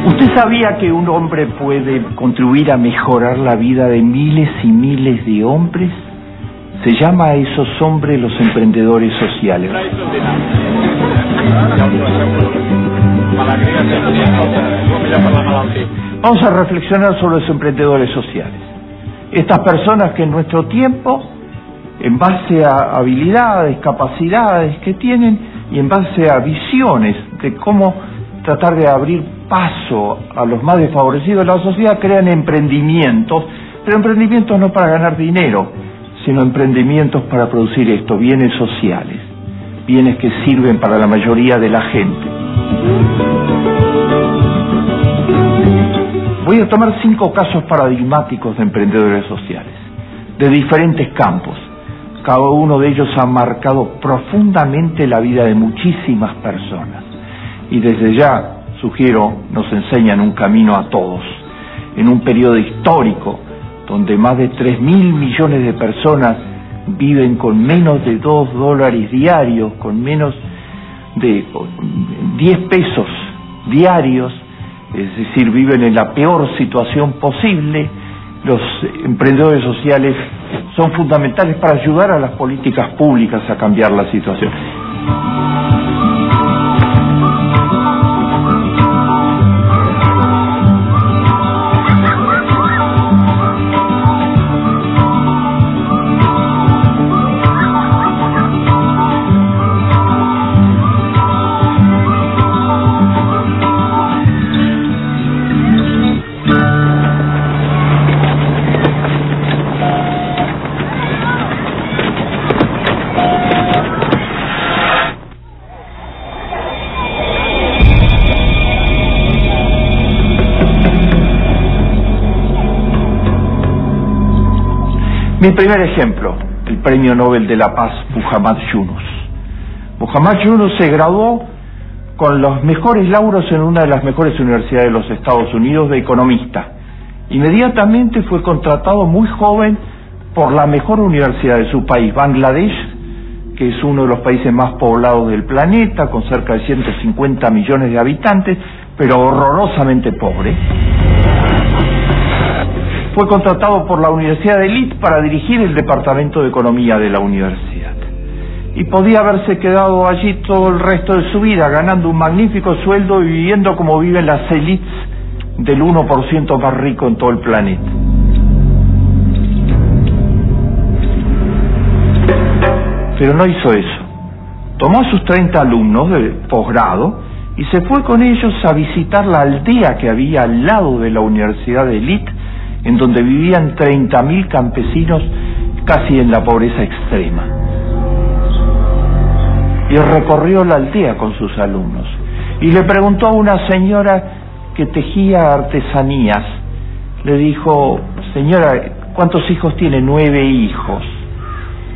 ¿Usted sabía que un hombre puede contribuir a mejorar la vida de miles y miles de hombres? Se llama a esos hombres los emprendedores sociales. Vamos a reflexionar sobre los emprendedores sociales. Estas personas que en nuestro tiempo, en base a habilidades, capacidades que tienen y en base a visiones de cómo tratar de abrir paso a los más desfavorecidos de la sociedad, crean emprendimientos, pero emprendimientos no para ganar dinero, sino emprendimientos para producir esto, bienes sociales, bienes que sirven para la mayoría de la gente. Voy a tomar 5 casos paradigmáticos de emprendedores sociales, de diferentes campos. Cada uno de ellos ha marcado profundamente la vida de muchísimas personas. Y desde ya, sugiero, nos enseñan un camino a todos, en un periodo histórico donde más de 3.000 millones de personas viven con menos de $2 diarios, con menos de 10 pesos diarios, es decir, viven en la peor situación posible. Los emprendedores sociales son fundamentales para ayudar a las políticas públicas a cambiar la situación. Mi primer ejemplo, el Premio Nobel de la Paz, Muhammad Yunus. Muhammad Yunus se graduó con los mejores lauros en una de las mejores universidades de los Estados Unidos de economista. Inmediatamente fue contratado muy joven por la mejor universidad de su país, Bangladesh, que es uno de los países más poblados del planeta, con cerca de 150 millones de habitantes, pero horrorosamente pobre. Fue contratado por la Universidad de Leeds para dirigir el departamento de economía de la universidad. Y podía haberse quedado allí todo el resto de su vida, ganando un magnífico sueldo y viviendo como viven las élites del 1% más rico en todo el planeta. Pero no hizo eso. Tomó a sus 30 alumnos de posgrado y se fue con ellos a visitar la aldea que había al lado de la Universidad de Leeds, en donde vivían 30.000 campesinos casi en la pobreza extrema. Y recorrió la aldea con sus alumnos y le preguntó a una señora que tejía artesanías. Le dijo: señora, ¿cuántos hijos tiene? 9 hijos.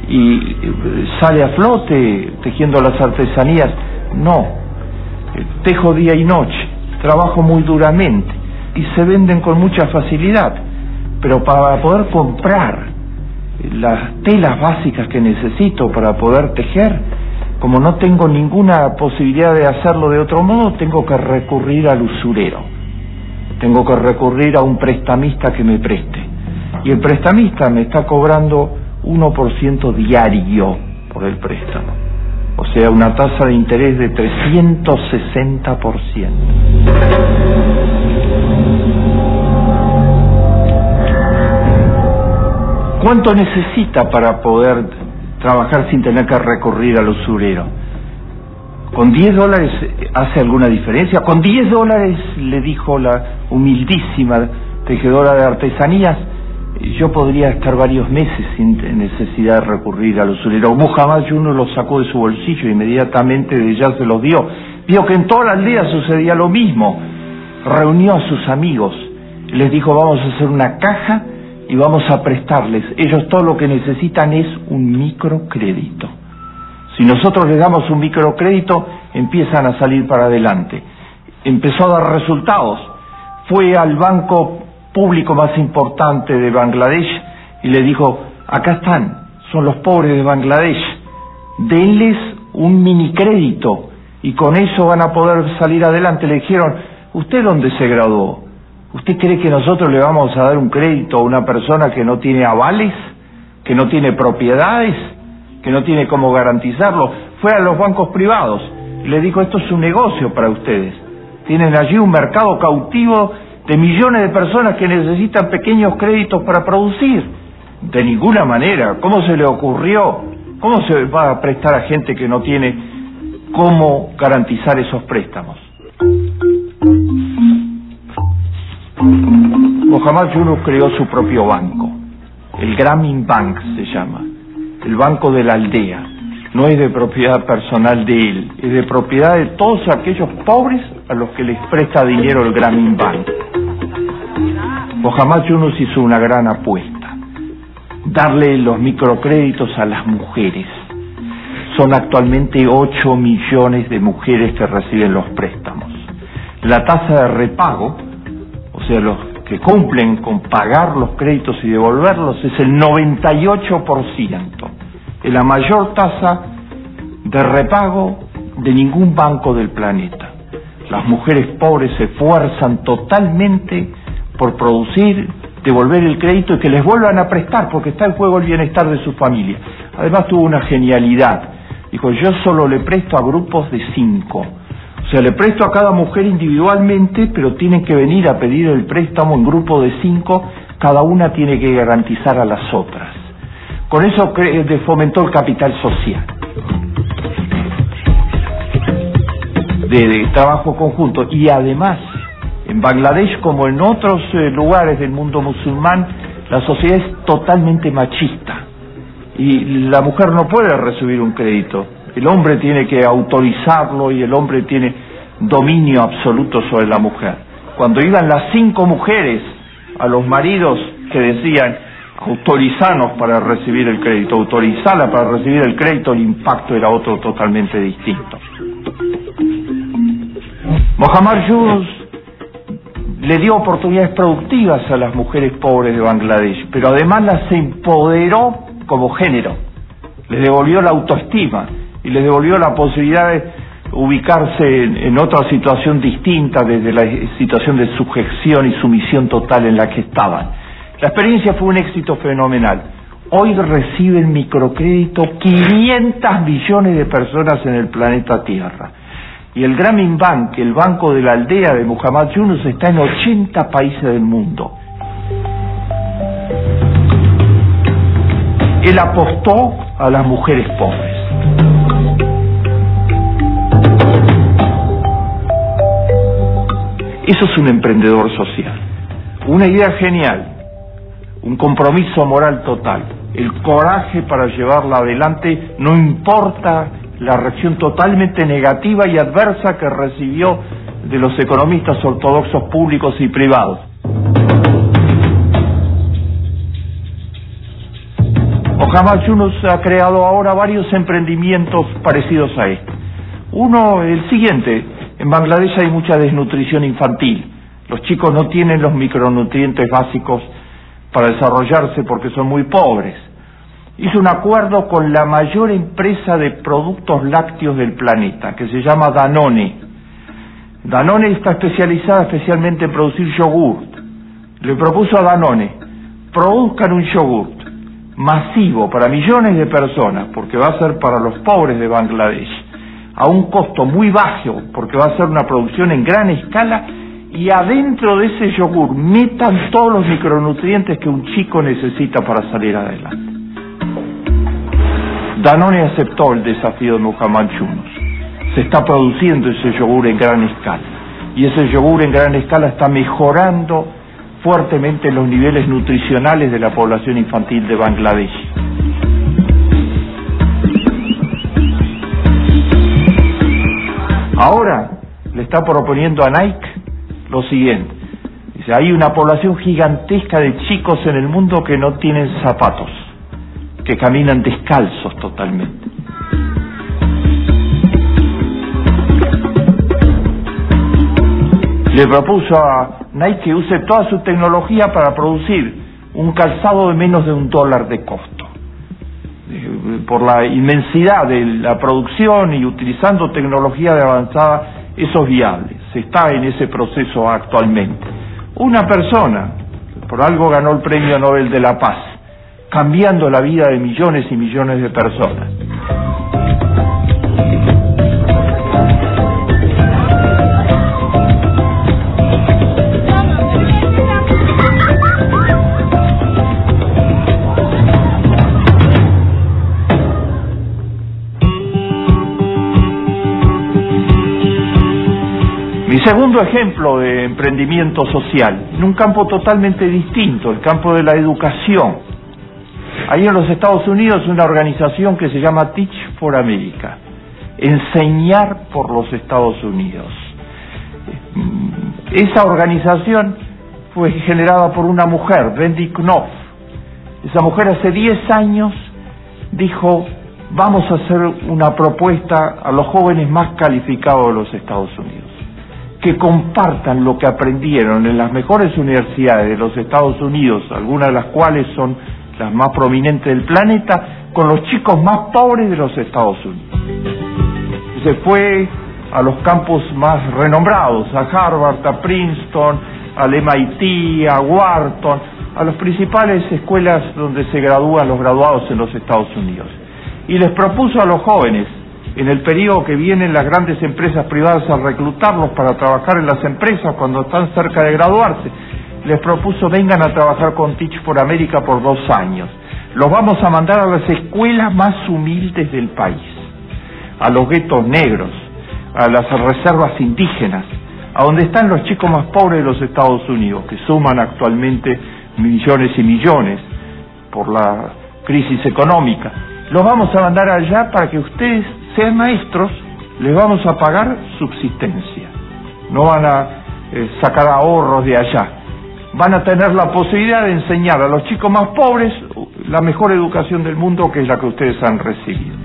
¿Y sale a flote tejiendo las artesanías? No, tejo día y noche, trabajo muy duramente y se venden con mucha facilidad. Pero para poder comprar las telas básicas que necesito para poder tejer, como no tengo ninguna posibilidad de hacerlo de otro modo, tengo que recurrir al usurero. Tengo que recurrir a un prestamista que me preste. Y el prestamista me está cobrando 1% diario por el préstamo. O sea, una tasa de interés de 360%. ¿Cuánto necesita para poder trabajar sin tener que recurrir al usurero? ¿Con $10 hace alguna diferencia? Con $10, le dijo la humildísima tejedora de artesanías, yo podría estar varios meses sin necesidad de recurrir al usurero. Muhammad Yunus lo sacó de su bolsillo, inmediatamente de ella se los dio. Vio que en toda la aldea sucedía lo mismo. Reunió a sus amigos, les dijo: vamos a hacer una caja y vamos a prestarles. Ellos todo lo que necesitan es un microcrédito. Si nosotros les damos un microcrédito, empiezan a salir para adelante. Empezó a dar resultados. Fue al banco público más importante de Bangladesh y le dijo: acá están, son los pobres de Bangladesh, denles un minicrédito y con eso van a poder salir adelante. Le dijeron: ¿Usted dónde se graduó? ¿Usted cree que nosotros le vamos a dar un crédito a una persona que no tiene avales, que no tiene propiedades, que no tiene cómo garantizarlo? Fue a los bancos privados y le dijo, esto es un negocio para ustedes. Tienen allí un mercado cautivo de millones de personas que necesitan pequeños créditos para producir. De ninguna manera. ¿Cómo se le ocurrió? ¿Cómo se va a prestar a gente que no tiene cómo garantizar esos préstamos? Muhammad Yunus creó su propio banco. El Grameen Bank se llama. El banco de la aldea. No es de propiedad personal de él, es de propiedad de todos aquellos pobres a los que les presta dinero el Grameen Bank. Muhammad Yunus hizo una gran apuesta: darle los microcréditos a las mujeres. Son actualmente 8 millones de mujeres que reciben los préstamos. La tasa de repago, o sea, los que cumplen con pagar los créditos y devolverlos, es el 98%. Es la mayor tasa de repago de ningún banco del planeta. Las mujeres pobres se esfuerzan totalmente por producir, devolver el crédito y que les vuelvan a prestar, porque está en juego el bienestar de su familia. Además tuvo una genialidad. Dijo, yo solo le presto a grupos de 5. O sea, le presto a cada mujer individualmente, pero tienen que venir a pedir el préstamo en grupo de 5. Cada una tiene que garantizar a las otras. Con eso fomentó el capital social. De trabajo conjunto. Y además, en Bangladesh, como en otros lugares del mundo musulmán, la sociedad es totalmente machista. Y la mujer no puede recibir un crédito. El hombre tiene que autorizarlo y el hombre tiene dominio absoluto sobre la mujer. Cuando iban las 5 mujeres a los maridos que decían, autorizanos para recibir el crédito, autorizala para recibir el crédito, el impacto era otro totalmente distinto. Muhammad Yunus le dio oportunidades productivas a las mujeres pobres de Bangladesh, pero además las empoderó como género, les devolvió la autoestima y les devolvió la posibilidad de ubicarse en otra situación distinta desde la situación de sujeción y sumisión total en la que estaban. La experiencia fue un éxito fenomenal. Hoy reciben microcrédito 500 millones de personas en el planeta Tierra. Y el Grameen Bank, el banco de la aldea de Muhammad Yunus, está en 80 países del mundo. Él apostó a las mujeres pobres. Eso es un emprendedor social. Una idea genial, un compromiso moral total, el coraje para llevarla adelante, no importa la reacción totalmente negativa y adversa que recibió de los economistas ortodoxos públicos y privados. Muhammad Yunus ha creado ahora varios emprendimientos parecidos a este. Uno, el siguiente: en Bangladesh hay mucha desnutrición infantil. Los chicos no tienen los micronutrientes básicos para desarrollarse porque son muy pobres. Hizo un acuerdo con la mayor empresa de productos lácteos del planeta, que se llama Danone. Danone está especializada especialmente en producir yogurt. Le propuso a Danone, produzcan un yogurt masivo para millones de personas, porque va a ser para los pobres de Bangladesh, a un costo muy bajo, porque va a ser una producción en gran escala, y adentro de ese yogur metan todos los micronutrientes que un chico necesita para salir adelante. Danone aceptó el desafío de Muhammad Yunus. Se está produciendo ese yogur en gran escala, y ese yogur en gran escala está mejorando fuertemente los niveles nutricionales de la población infantil de Bangladesh. Ahora le está proponiendo a Nike lo siguiente. Dice, hay una población gigantesca de chicos en el mundo que no tienen zapatos, que caminan descalzos totalmente. Le propuso a Nike que use toda su tecnología para producir un calzado de menos de $1 de costo. Por la inmensidad de la producción y utilizando tecnología de avanzada, eso es viable. se está en ese proceso actualmente. Una persona, por algo ganó el Premio Nobel de la Paz, cambiando la vida de millones y millones de personas. Mi segundo ejemplo de emprendimiento social, en un campo totalmente distinto, el campo de la educación. Ahí en los Estados Unidos una organización que se llama Teach for America, enseñar por los Estados Unidos. Esa organización fue generada por una mujer, Wendy Knopf. Esa mujer hace 10 años dijo, vamos a hacer una propuesta a los jóvenes más calificados de los Estados Unidos, que compartan lo que aprendieron en las mejores universidades de los Estados Unidos, algunas de las cuales son las más prominentes del planeta, con los chicos más pobres de los Estados Unidos. Se fue a los campus más renombrados, a Harvard, a Princeton, al MIT, a Wharton, a las principales escuelas donde se gradúan los graduados en los Estados Unidos. Y les propuso a los jóvenes, en el periodo que vienen las grandes empresas privadas a reclutarlos para trabajar en las empresas cuando están cerca de graduarse, les propuso, vengan a trabajar con Teach for America por 2 años. Los vamos a mandar a las escuelas más humildes del país, a los guetos negros, a las reservas indígenas, a donde están los chicos más pobres de los Estados Unidos, que suman actualmente millones y millones por la crisis económica. Los vamos a mandar allá para que ustedes sean maestros, les vamos a pagar subsistencia. No van a sacar ahorros de allá. Van a tener la posibilidad de enseñar a los chicos más pobres la mejor educación del mundo, que es la que ustedes han recibido.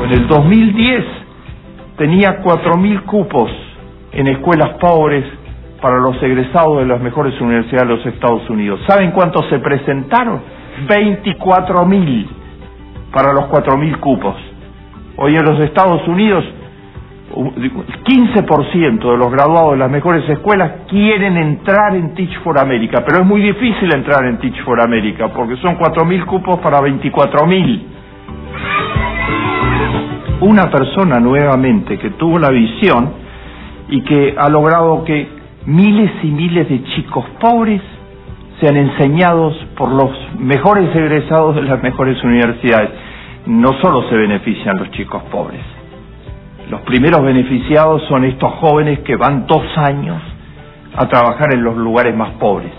En el 2010 tenía 4.000 cupos en escuelas pobres para los egresados de las mejores universidades de los Estados Unidos. ¿Saben cuántos se presentaron? 24.000 para los 4.000 cupos. Hoy en los Estados Unidos, 15% de los graduados de las mejores escuelas quieren entrar en Teach for America, pero es muy difícil entrar en Teach for America porque son 4.000 cupos para 24.000. Una persona nuevamente que tuvo la visión y que ha logrado que miles y miles de chicos pobres sean enseñados por los mejores egresados de las mejores universidades. No solo se benefician los chicos pobres. Los primeros beneficiados son estos jóvenes que van 2 años a trabajar en los lugares más pobres.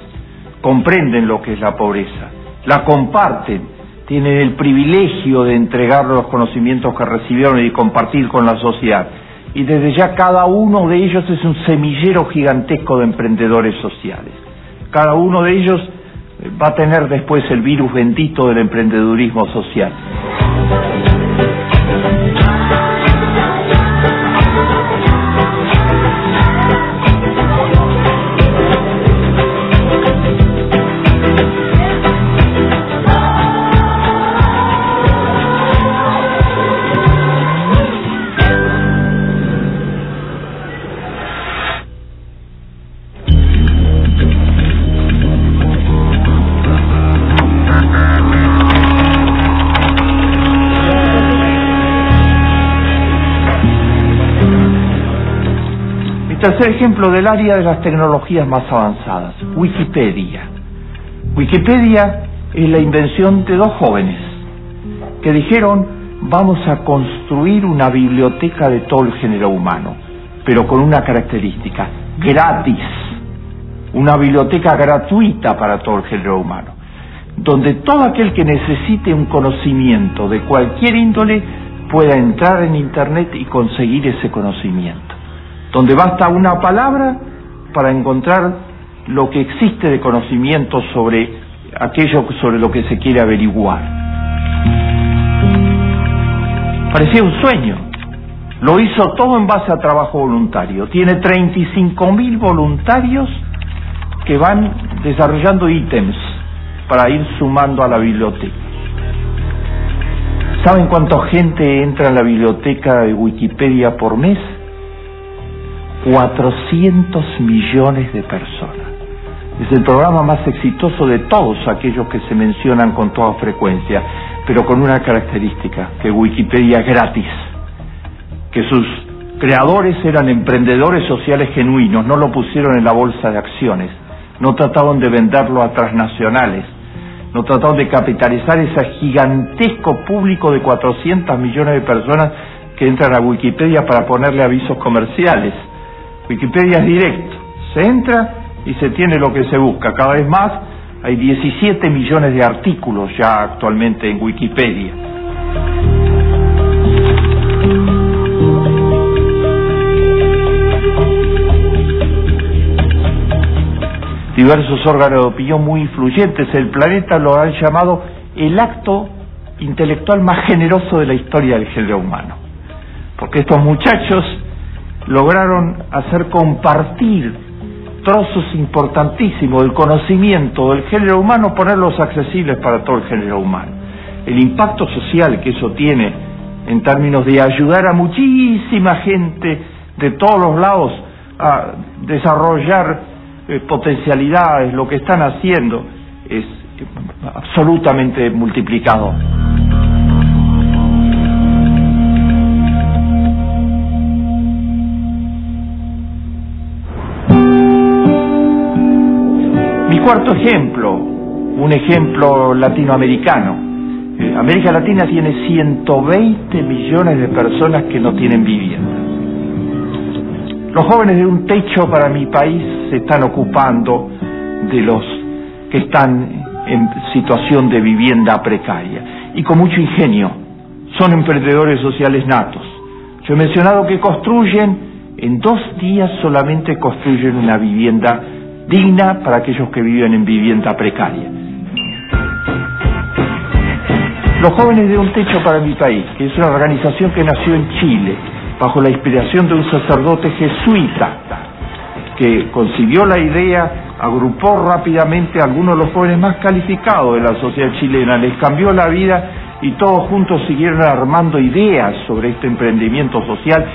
Comprenden lo que es la pobreza, la comparten, tienen el privilegio de entregar los conocimientos que recibieron y compartir con la sociedad. Y desde ya cada uno de ellos es un semillero gigantesco de emprendedores sociales. Cada uno de ellos va a tener después el virus bendito del emprendedurismo social. Tercer ejemplo del área de las tecnologías más avanzadas, Wikipedia. Wikipedia es la invención de 2 jóvenes que dijeron, vamos a construir una biblioteca de todo el género humano, pero con una característica, gratis. Una biblioteca gratuita para todo el género humano, donde todo aquel que necesite un conocimiento de cualquier índole pueda entrar en Internet y conseguir ese conocimiento, donde basta una palabra para encontrar lo que existe de conocimiento sobre aquello sobre lo que se quiere averiguar. Parecía un sueño, Lo hizo todo en base a trabajo voluntario. Tiene 35.000 voluntarios que van desarrollando ítems para ir sumando a la biblioteca. ¿Saben cuánta gente entra en la biblioteca de Wikipedia por mes? 400 millones de personas. Es el programa más exitoso de todos aquellos que se mencionan con toda frecuencia, pero con una característica, que Wikipedia es gratis, que sus creadores eran emprendedores sociales genuinos, no lo pusieron en la bolsa de acciones, no trataron de venderlo a transnacionales, no trataron de capitalizar ese gigantesco público de 400 millones de personas que entran a Wikipedia para ponerle avisos comerciales. Wikipedia es directo, se entra y se tiene lo que se busca. Cada vez más hay 17 millones de artículos ya actualmente en Wikipedia. Diversos órganos de opinión muy influyentes del planeta lo han llamado el acto intelectual más generoso de la historia del género humano, porque estos muchachos lograron hacer compartir trozos importantísimos del conocimiento del género humano, ponerlos accesibles para todo el género humano. El impacto social que eso tiene en términos de ayudar a muchísima gente de todos los lados a desarrollar potencialidades, lo que están haciendo es absolutamente multiplicado. Mi cuarto ejemplo, un ejemplo latinoamericano. América Latina tiene 120 millones de personas que no tienen vivienda. Los jóvenes de Un Techo para Mi País se están ocupando de los que están en situación de vivienda precaria y con mucho ingenio. Son emprendedores sociales natos. Yo he mencionado que construyen, en 2 días solamente construyen una vivienda digna para aquellos que viven en vivienda precaria. Los jóvenes de Un Techo para Mi País, que es una organización que nació en Chile, bajo la inspiración de un sacerdote jesuita, que concibió la idea, agrupó rápidamente a algunos de los jóvenes más calificados de la sociedad chilena, les cambió la vida y todos juntos siguieron armando ideas sobre este emprendimiento social.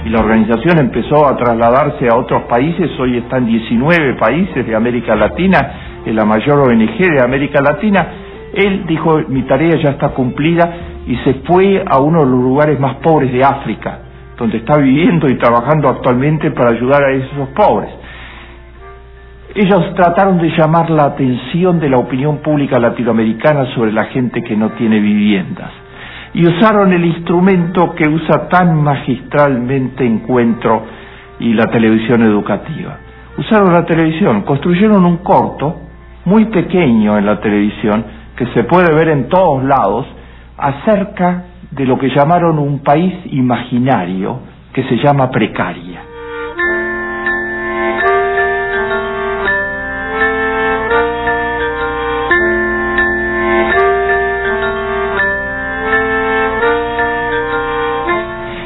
Y la organización empezó a trasladarse a otros países. Hoy está en 19 países de América Latina, es la mayor ONG de América Latina. Él dijo, mi tarea ya está cumplida, y se fue a uno de los lugares más pobres de África, donde está viviendo y trabajando actualmente para ayudar a esos pobres. Ellos trataron de llamar la atención de la opinión pública latinoamericana sobre la gente que no tiene viviendas, y usaron el instrumento que usa tan magistralmente Encuentro y la televisión educativa. Usaron la televisión, construyeron un corto muy pequeño en la televisión que se puede ver en todos lados, acerca de lo que llamaron un país imaginario que se llama Precaria.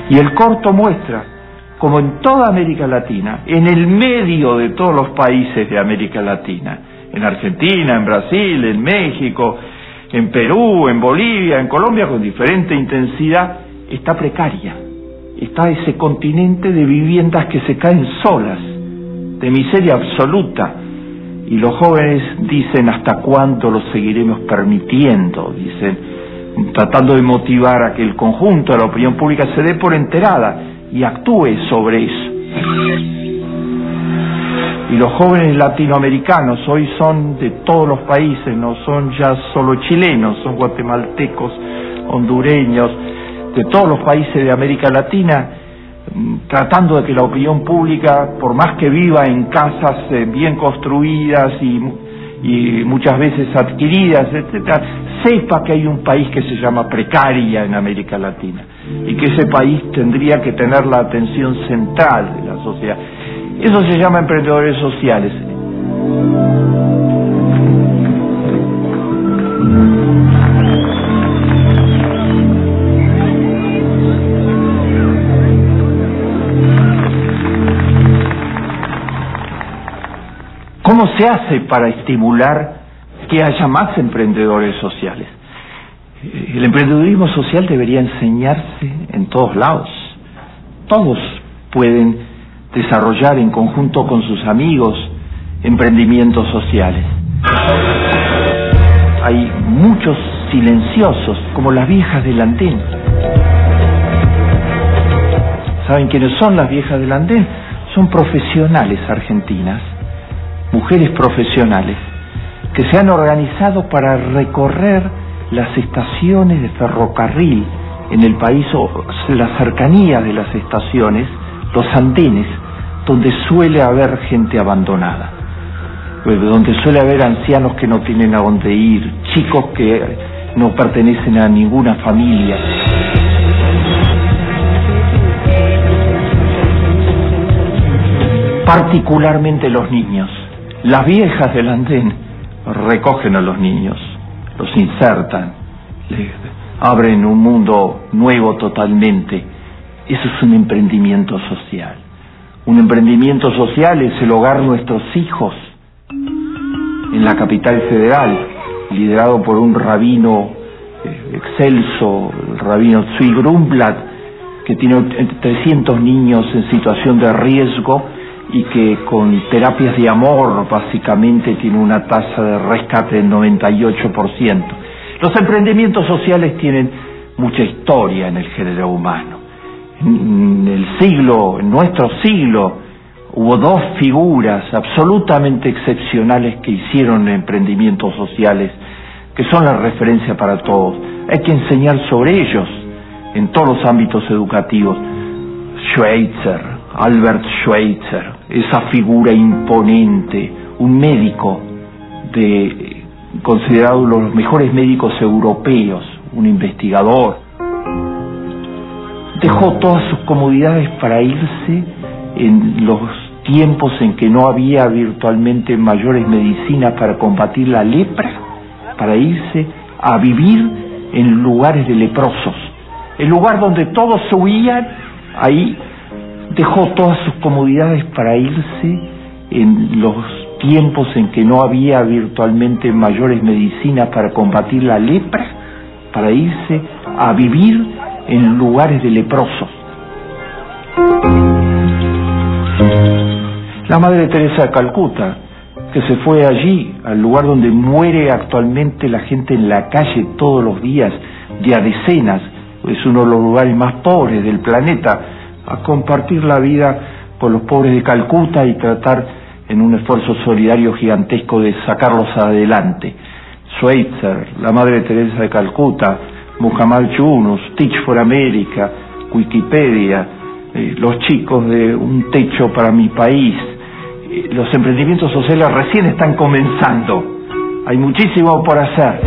Y el corto muestra como en toda América Latina, en el medio de todos los países de América Latina, en Argentina, en Brasil, en México, en Perú, en Bolivia, en Colombia, con diferente intensidad, está precaria. Está ese continente de viviendas que se caen solas, de miseria absoluta. Y los jóvenes dicen, ¿hasta cuándo lo seguiremos permitiendo? Dicen, tratando de motivar a que el conjunto de la opinión pública se dé por enterada y actúe sobre eso. Y los jóvenes latinoamericanos hoy son de todos los países, no son ya solo chilenos, son guatemaltecos, hondureños, de todos los países de América Latina, tratando de que la opinión pública, por más que viva en casas bien construidas y muchas veces adquiridas, etcétera, sepa que hay un país que se llama Precaria en América Latina y que ese país tendría que tener la atención central de la sociedad. Eso se llama emprendedores sociales. ¿Cómo se hace para estimular que haya más emprendedores sociales? El emprendedurismo social debería enseñarse en todos lados. Todos pueden desarrollar en conjunto con sus amigos emprendimientos sociales. Hay muchos silenciosos, como las viejas del andén. ¿Saben quiénes son las viejas del andén? Son profesionales argentinas, mujeres profesionales, que se han organizado para recorrer las estaciones de ferrocarril en el país, o las cercanías de las estaciones, los andenes, donde suele haber gente abandonada, donde suele haber ancianos que no tienen a dónde ir, chicos que no pertenecen a ninguna familia. Particularmente los niños. Las viejas del andén recogen a los niños, los insertan, les abren un mundo nuevo totalmente. Eso es un emprendimiento social. Un emprendimiento social es el hogar de nuestros hijos en la capital federal, liderado por un rabino excelso, el rabino Tzvi Grumblat, que tiene 300 niños en situación de riesgo y que con terapias de amor básicamente tiene una tasa de rescate del 98%. Los emprendimientos sociales tienen mucha historia en el género humano. En nuestro siglo, hubo dos figuras absolutamente excepcionales que hicieron emprendimientos sociales, que son la referencia para todos. Hay que enseñar sobre ellos en todos los ámbitos educativos. Schweitzer, Albert Schweitzer, esa figura imponente, un médico considerado uno de los mejores médicos europeos, un investigador, dejó todas sus comodidades para irse en los tiempos en que no había virtualmente mayores medicinas para combatir la lepra, para irse a vivir en lugares de leprosos, el lugar donde todos huían. Ahí dejó todas sus comodidades para irse en los tiempos en que no había virtualmente mayores medicinas para combatir la lepra, para irse a vivir en lugares de leprosos. La Madre Teresa de Calcuta, que se fue allí, al lugar donde muere actualmente la gente en la calle todos los días, de a decenas, es uno de los lugares más pobres del planeta, a compartir la vida con los pobres de Calcuta y tratar en un esfuerzo solidario gigantesco de sacarlos adelante. Schweitzer, la Madre Teresa de Calcuta, Muhammad Yunus, Teach for America, Wikipedia, los chicos de Un Techo para Mi País. Los emprendimientos sociales recién están comenzando. Hay muchísimo por hacer.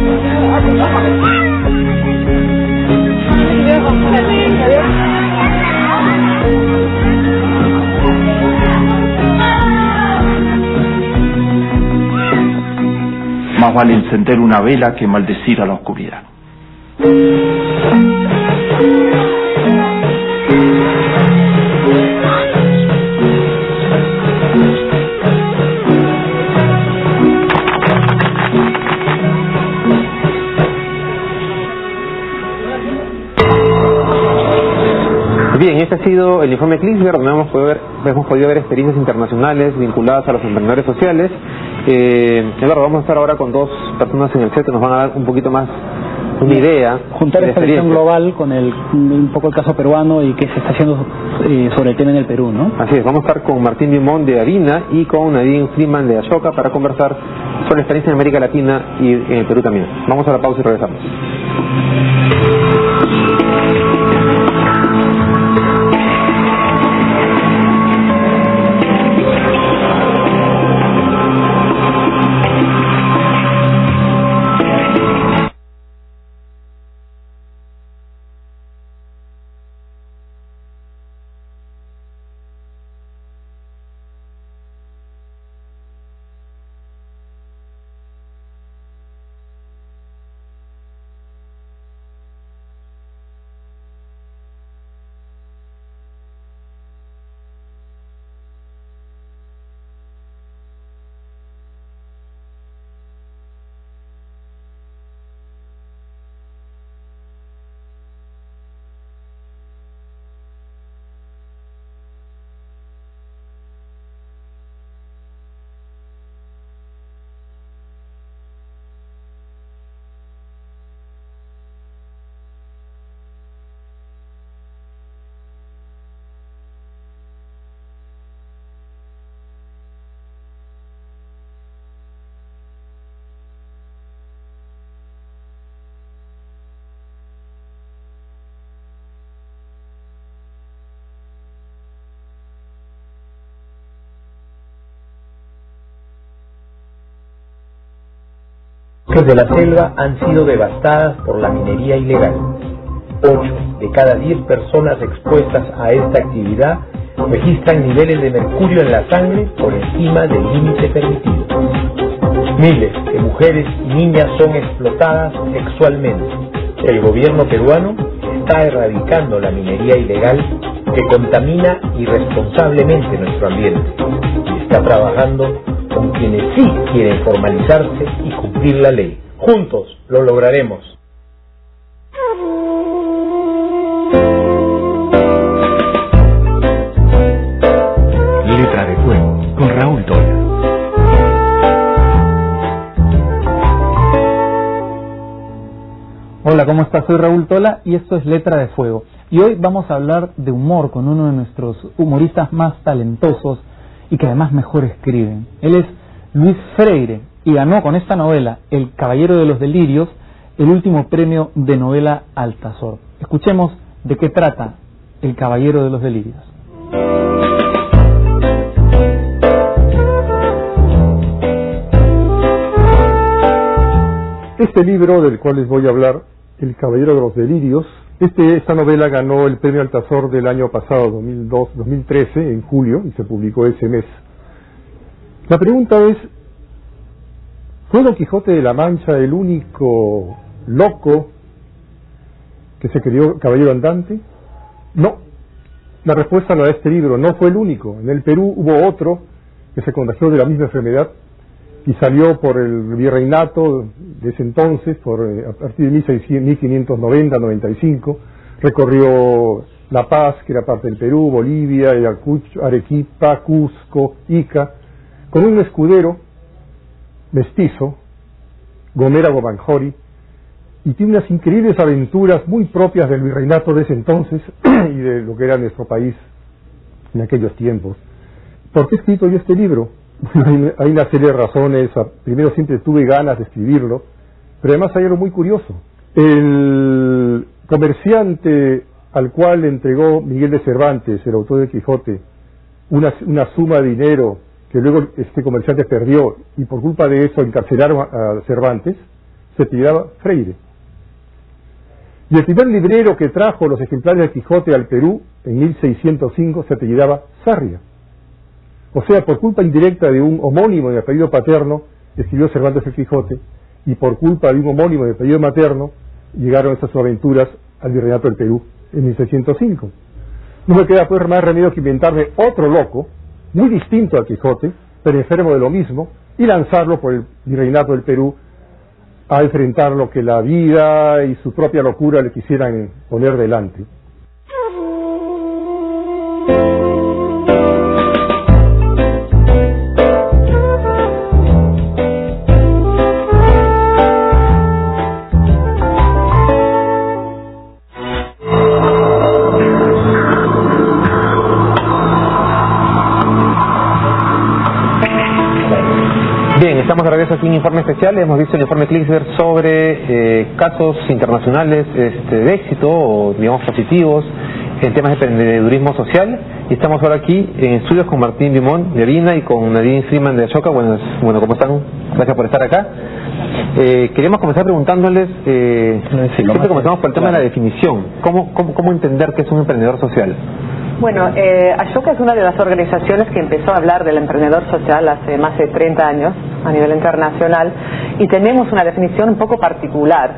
Más vale encender una vela que maldecir a la oscuridad. Bien, este ha sido el informe Klinsberg, donde hemos podido ver experiencias internacionales vinculadas a los emprendedores sociales. Eduardo, vamos a estar ahora con dos personas en el set que nos van a dar un poquito más una idea. Juntar esta visión global con un poco el caso peruano y qué se está haciendo sobre el tema en el Perú, ¿no? Así es, vamos a estar con Martín Limón de Avina y con Nadine Freeman de Ashoka para conversar sobre la experiencia en América Latina y en el Perú también. Vamos a la pausa y regresamos. de la selva han sido devastadas por la minería ilegal. 8 de cada 10 personas expuestas a esta actividad registran niveles de mercurio en la sangre por encima del límite permitido. Miles de mujeres y niñas son explotadas sexualmente. El gobierno peruano está erradicando la minería ilegal que contamina irresponsablemente nuestro ambiente y está trabajando con quienes sí quieren formalizarse y cumplir la ley. Juntos lo lograremos. Letra de Fuego, con Raúl Tola. Hola, ¿cómo estás? Soy Raúl Tola y esto es Letra de Fuego. Y hoy vamos a hablar de humor con uno de nuestros humoristas más talentosos y que además mejor escriben. Él es Luis Freire y ganó con esta novela, El Caballero de los Delirios, el último premio de novela Altazor. Escuchemos de qué trata El Caballero de los Delirios. Este libro del cual les voy a hablar, El Caballero de los Delirios, esta novela ganó el premio Altazor del año pasado, 2013, en julio, y se publicó ese mes. La pregunta es, ¿fue Don Quijote de la Mancha el único loco que se creyó caballero andante? No. La respuesta la da este libro, no fue el único. En el Perú hubo otro que se contagió de la misma enfermedad y salió por el virreinato de ese entonces, a partir de 1590-95, recorrió La Paz, que era parte del Perú, Bolivia, Ayacucho, Arequipa, Cusco, Ica, con un escudero mestizo, Gomera Gomanjori, y tiene unas increíbles aventuras muy propias del virreinato de ese entonces y de lo que era nuestro país en aquellos tiempos. ¿Por qué he escrito yo este libro? Hay una serie de razones. Primero, siempre tuve ganas de escribirlo, pero además hay algo muy curioso. El comerciante al cual le entregó Miguel de Cervantes, el autor de Quijote, una suma de dinero que luego este comerciante perdió y por culpa de eso encarcelaron a Cervantes, se apellidaba Freire. Y el primer librero que trajo los ejemplares de Quijote al Perú en 1605 se apellidaba Sarria. O sea, por culpa indirecta de un homónimo de apellido paterno, escribió Cervantes el Quijote, y por culpa de un homónimo de apellido materno, llegaron estas aventuras al virreinato del Perú en 1605. No me queda pues más remedio que inventarme otro loco, muy distinto al Quijote, pero enfermo de lo mismo, y lanzarlo por el virreinato del Perú a enfrentar lo que la vida y su propia locura le quisieran poner delante. Bien, estamos de regreso aquí en Informe Especial. Hemos visto el informe Klicksberg sobre casos internacionales de éxito, o digamos positivos, en temas de emprendedurismo social. Y estamos ahora aquí en estudios con Martín Vimón de Arina y con Nadine Freeman de Ashoka. Bueno, ¿cómo están? Gracias por estar acá. Queremos comenzar preguntándoles, siempre comenzamos por el tema de la definición. ¿Cómo entender qué es un emprendedor social? Bueno, Ashoka es una de las organizaciones que empezó a hablar del emprendedor social hace más de 30 años a nivel internacional, y tenemos una definición un poco particular.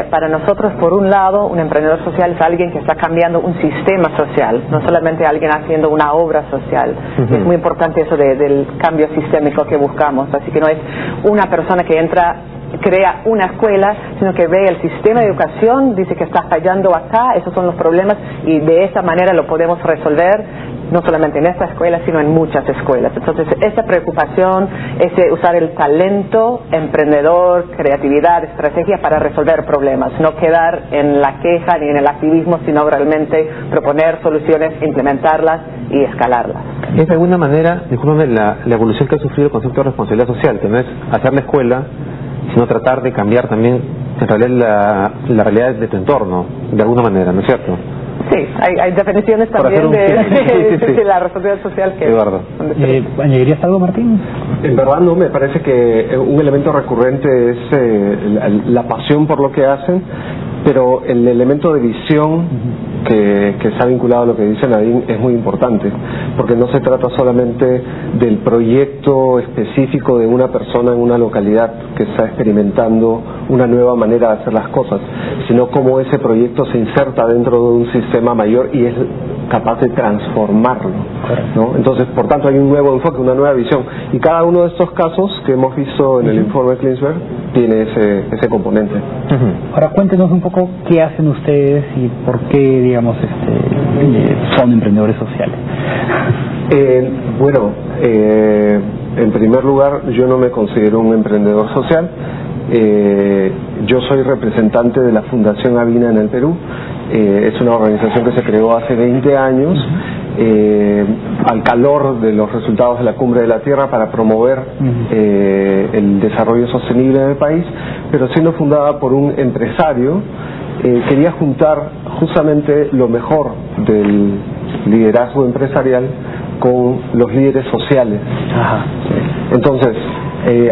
Para nosotros, por un lado, un emprendedor social es alguien que está cambiando un sistema social, no solamente alguien haciendo una obra social. Es muy importante eso del cambio sistémico que buscamos, así que no es una persona que crea una escuela, sino que ve el sistema de educación, dice que está fallando acá, esos son los problemas, y de esa manera lo podemos resolver, no solamente en esta escuela, sino en muchas escuelas. Entonces, esta preocupación es de usar el talento, emprendedor, creatividad, estrategia para resolver problemas, no quedar en la queja ni en el activismo, sino realmente proponer soluciones, implementarlas y escalarlas. Es de alguna manera, discúlpame, la evolución que ha sufrido el concepto de responsabilidad social, que no es hacer la escuela, sino tratar de cambiar también en realidad la realidad de tu entorno, de alguna manera, ¿no es cierto? Sí, hay definiciones también de la responsabilidad social que... Eduardo. ¿Añadirías algo, Martín? En verdad no, me parece que un elemento recurrente es la pasión por lo que hacen, pero el elemento de visión que está vinculado a lo que dice Nadine es muy importante, porque no se trata solamente del proyecto específico de una persona en una localidad que está experimentando una nueva manera de hacer las cosas, sino cómo ese proyecto se inserta dentro de un sistema mayor y es capaz de transformarlo, ¿no? Entonces, por tanto, hay un nuevo enfoque, una nueva visión, y cada uno de estos casos que hemos visto en el informe Klinsberg tiene ese componente. Ahora cuéntenos un poco qué hacen ustedes y por qué, digamos, son emprendedores sociales. Bueno, en primer lugar, yo no me considero un emprendedor social. Yo soy representante de la Fundación Avina en el Perú. Es una organización que se creó hace 20 años al calor de los resultados de la Cumbre de la Tierra para promover el desarrollo sostenible en el país, pero siendo fundada por un empresario, quería juntar justamente lo mejor del liderazgo empresarial con los líderes sociales. Entonces,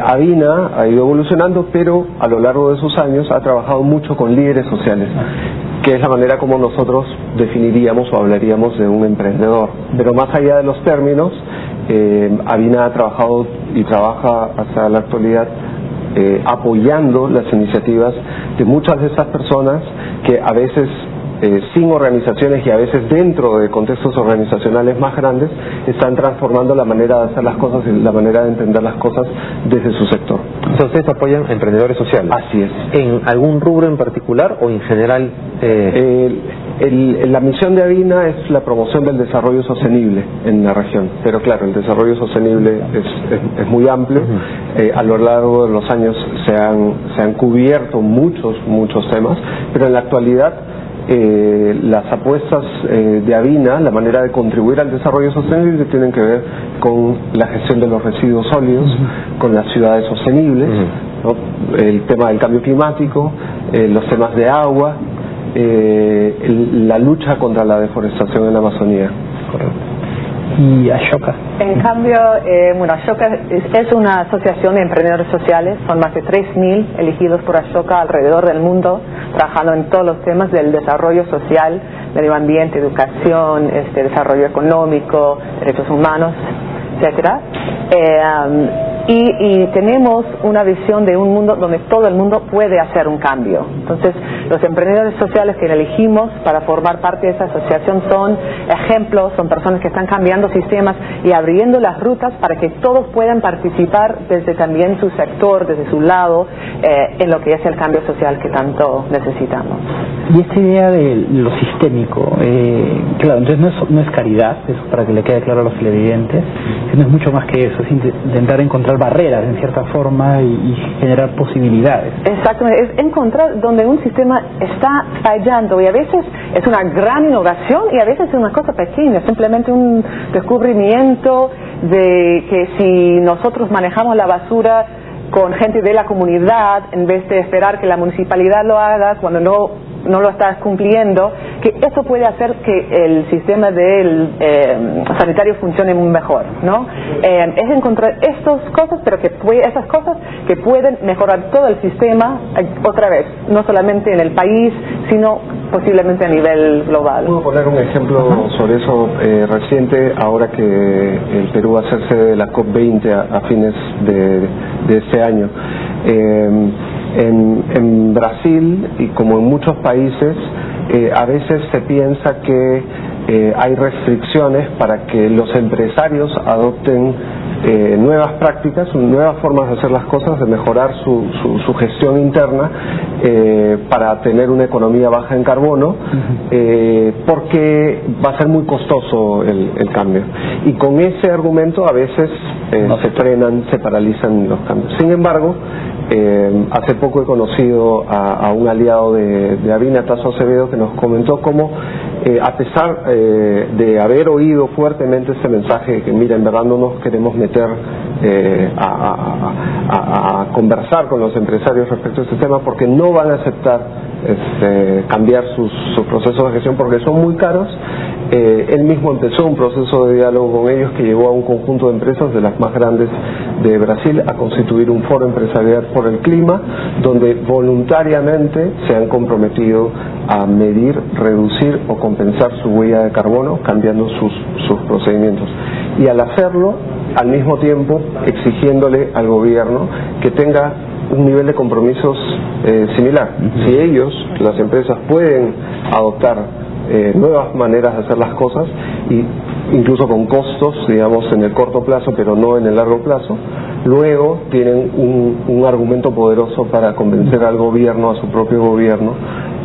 Avina ha ido evolucionando, pero a lo largo de sus años ha trabajado mucho con líderes sociales, que es la manera como nosotros definiríamos o hablaríamos de un emprendedor. Pero más allá de los términos, Avina ha trabajado y trabaja hasta la actualidad apoyando las iniciativas de muchas de esas personas que a veces sin organizaciones y a veces dentro de contextos organizacionales más grandes están transformando la manera de hacer las cosas y la manera de entender las cosas desde su sector. Entonces, ¿ustedes apoyan a emprendedores sociales? Así es. ¿En algún rubro en particular o en general? La misión de Avina es la promoción del desarrollo sostenible en la región, pero claro, el desarrollo sostenible es muy amplio. A lo largo de los años se han cubierto muchos temas, pero en la actualidad las apuestas de Avina, la manera de contribuir al desarrollo sostenible, tienen que ver con la gestión de los residuos sólidos, con las ciudades sostenibles, ¿no? El tema del cambio climático, los temas de agua, la lucha contra la deforestación en la Amazonía. ¿Y Ashoka? En cambio, bueno, Ashoka es una asociación de emprendedores sociales. Son más de 3.000 elegidos por Ashoka alrededor del mundo, trabajando en todos los temas del desarrollo social, medio ambiente, educación, desarrollo económico, derechos humanos, etcétera. Y tenemos una visión de un mundo donde todo el mundo puede hacer un cambio. Entonces, los emprendedores sociales que elegimos para formar parte de esa asociación son ejemplos, son personas que están cambiando sistemas y abriendo las rutas para que todos puedan participar desde también su sector, desde su lado, en lo que es el cambio social que tanto necesitamos. Y esta idea de lo sistémico, claro, entonces no es caridad, eso para que le quede claro a los televidentes, sino es mucho más que eso, es intentar encontrar barreras en cierta forma y generar posibilidades. Exactamente, es encontrar donde un sistema está fallando, y a veces es una gran innovación y a veces es una cosa pequeña, simplemente un descubrimiento de que si nosotros manejamos la basura con gente de la comunidad en vez de esperar que la municipalidad lo haga cuando no lo estás cumpliendo, que eso puede hacer que el sistema del sanitario funcione muy mejor, ¿no? Es encontrar estas cosas, pero esas cosas que pueden mejorar todo el sistema, otra vez, no solamente en el país, sino posiblemente a nivel global. Puedo poner un ejemplo sobre eso reciente, ahora que el Perú va a hacerse de la COP20 a fines de este año. En Brasil, y como en muchos países, a veces se piensa que hay restricciones para que los empresarios adopten nuevas prácticas, nuevas formas de hacer las cosas, de mejorar su gestión interna para tener una economía baja en carbono, porque va a ser muy costoso el cambio. Y con ese argumento a veces se frenan, se paralizan los cambios. Sin embargo, hace poco he conocido a un aliado de Avina, Tasso Acevedo, que nos comentó cómo a pesar de haber oído fuertemente este mensaje de que mira, en verdad no nos queremos meter a conversar con los empresarios respecto a este tema, porque no van a aceptar cambiar sus procesos de gestión porque son muy caros. Él mismo empezó un proceso de diálogo con ellos que llevó a un conjunto de empresas de las más grandes de Brasil a constituir un foro empresarial por el clima, donde voluntariamente se han comprometido a medir, reducir o compensar su huella de carbono cambiando sus procedimientos, y al hacerlo al mismo tiempo exigiéndole al gobierno que tenga un nivel de compromisos similar. Si ellos, las empresas, pueden adoptar nuevas maneras de hacer las cosas, y incluso con costos, digamos, en el corto plazo, pero no en el largo plazo, luego tienen un argumento poderoso para convencer al gobierno, a su propio gobierno,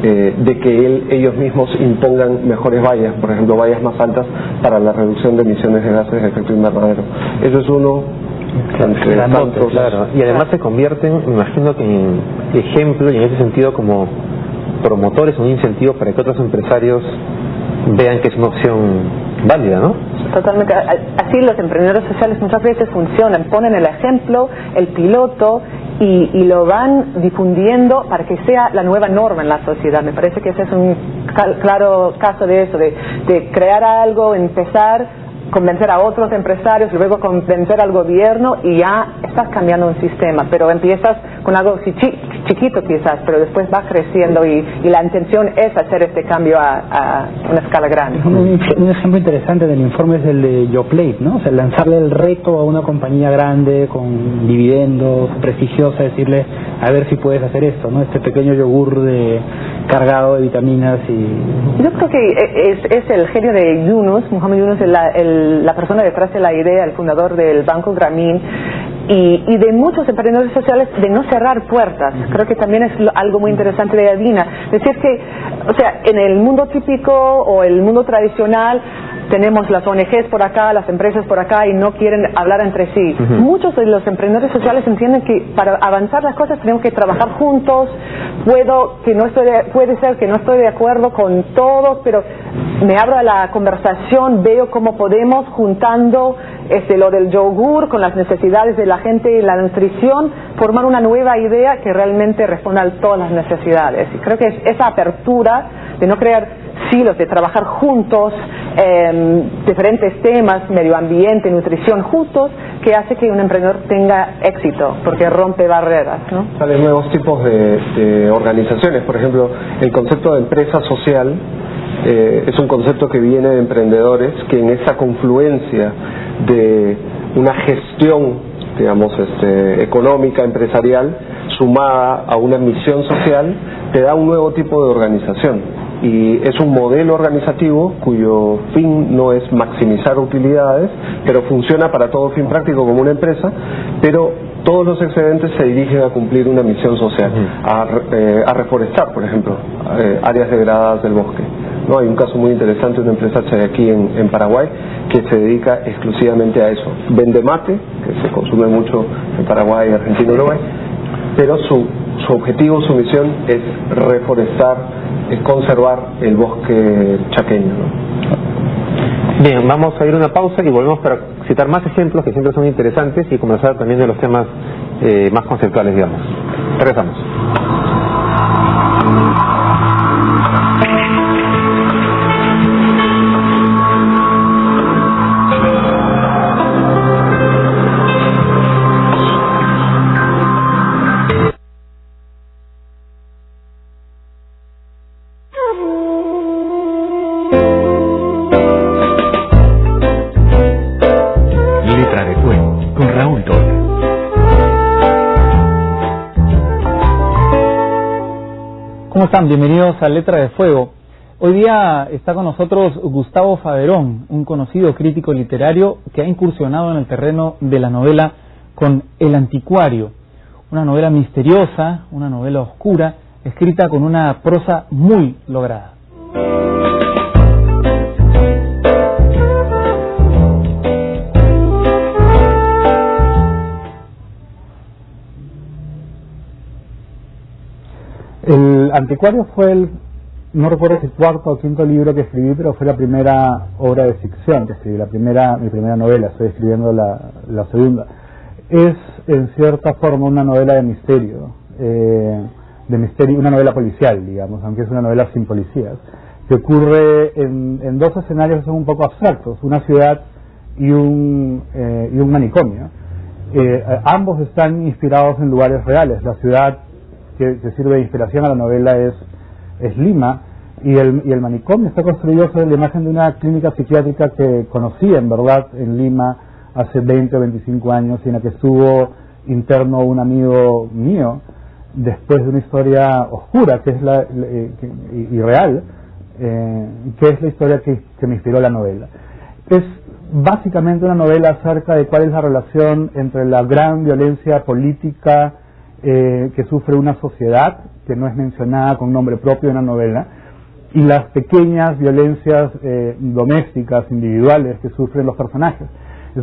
de que ellos mismos impongan mejores vallas, por ejemplo, vallas más altas para la reducción de emisiones de gases de efecto invernadero. Eso es uno entre tantos. Claro, y además se convierten, me imagino que en ejemplo, y en ese sentido como promotores, un incentivo para que otros empresarios vean que es una opción válida, ¿no? Totalmente. Así los emprendedores sociales muchas veces funcionan, ponen el ejemplo, el piloto, y lo van difundiendo para que sea la nueva norma en la sociedad. Me parece que ese es un claro caso de eso, de crear algo, empezar, convencer a otros empresarios, luego convencer al gobierno, y ya estás cambiando un sistema, pero empiezas con algo chiquito quizás, pero después va creciendo, y la intención es hacer este cambio a una escala grande. Un ejemplo interesante del informe es el de YoPlate, ¿no? O sea, lanzarle el reto a una compañía grande con dividendos, prestigiosa, decirle a ver si puedes hacer esto, ¿no? Este pequeño yogur cargado de vitaminas. Y yo creo que es el genio de Yunus, Mohamed Yunus, la persona detrás de la idea, el fundador del Banco Grameen, y de muchos emprendedores sociales, de no cerrar puertas. Creo que también es algo muy interesante de Adina. Decir que, o sea, en el mundo típico o el mundo tradicional tenemos las ONGs por acá, las empresas por acá, y no quieren hablar entre sí. Muchos de los emprendedores sociales entienden que para avanzar las cosas tenemos que trabajar juntos. Puede ser que no estoy de acuerdo con todos, pero me abro a la conversación, veo cómo podemos, juntando lo del yogur con las necesidades de la gente y la nutrición, formar una nueva idea que realmente responda a todas las necesidades. Y creo que es esa apertura de no crear silos, de trabajar juntos, diferentes temas, medio ambiente, nutrición, juntos, que hace que un emprendedor tenga éxito, porque rompe barreras, ¿no? Salen nuevos tipos de organizaciones. Por ejemplo, el concepto de empresa social es un concepto que viene de emprendedores que en esa confluencia de una gestión, digamos, económica, empresarial, sumada a una misión social, te da un nuevo tipo de organización. Y es un modelo organizativo cuyo fin no es maximizar utilidades, pero funciona para todo fin práctico como una empresa, pero todos los excedentes se dirigen a cumplir una misión social, a reforestar, por ejemplo, áreas degradadas del bosque. ¿No? Hay un caso muy interesante de una empresa aquí en Paraguay que se dedica exclusivamente a eso. Vende mate, que se consume mucho en Paraguay, Argentina y Uruguay, pero su objetivo, su misión es reforestar, es conservar el bosque chaqueño, ¿no? Bien, vamos a ir a una pausa y volvemos para citar más ejemplos que siempre son interesantes y conversar también de los temas más conceptuales, digamos. Regresamos. ¿Cómo están? Bienvenidos a Letra de Fuego. Hoy día está con nosotros Gustavo Faverón, un conocido crítico literario que ha incursionado en el terreno de la novela con El Anticuario, una novela misteriosa, una novela oscura, escrita con una prosa muy lograda. El Anticuario fue no recuerdo si cuarto o quinto libro que escribí, pero fue la primera obra de ficción que escribí, mi primera novela, estoy escribiendo la segunda. es en cierta forma una novela de misterio, una novela policial, digamos, aunque es una novela sin policías, que ocurre en dos escenarios que son un poco abstractos, una ciudad y un manicomio. Ambos están inspirados en lugares reales. La ciudad que sirve de inspiración a la novela es Lima, y el manicomio está construido sobre la imagen de una clínica psiquiátrica que conocí en verdad en Lima hace 20 o 25 años, y en la que estuvo interno un amigo mío después de una historia oscura que es y real, que es la historia que me inspiró la novela. Es básicamente una novela acerca de cuál es la relación entre la gran violencia política que sufre una sociedad, que no es mencionada con nombre propio en la novela, y las pequeñas violencias domésticas, individuales, que sufren los personajes.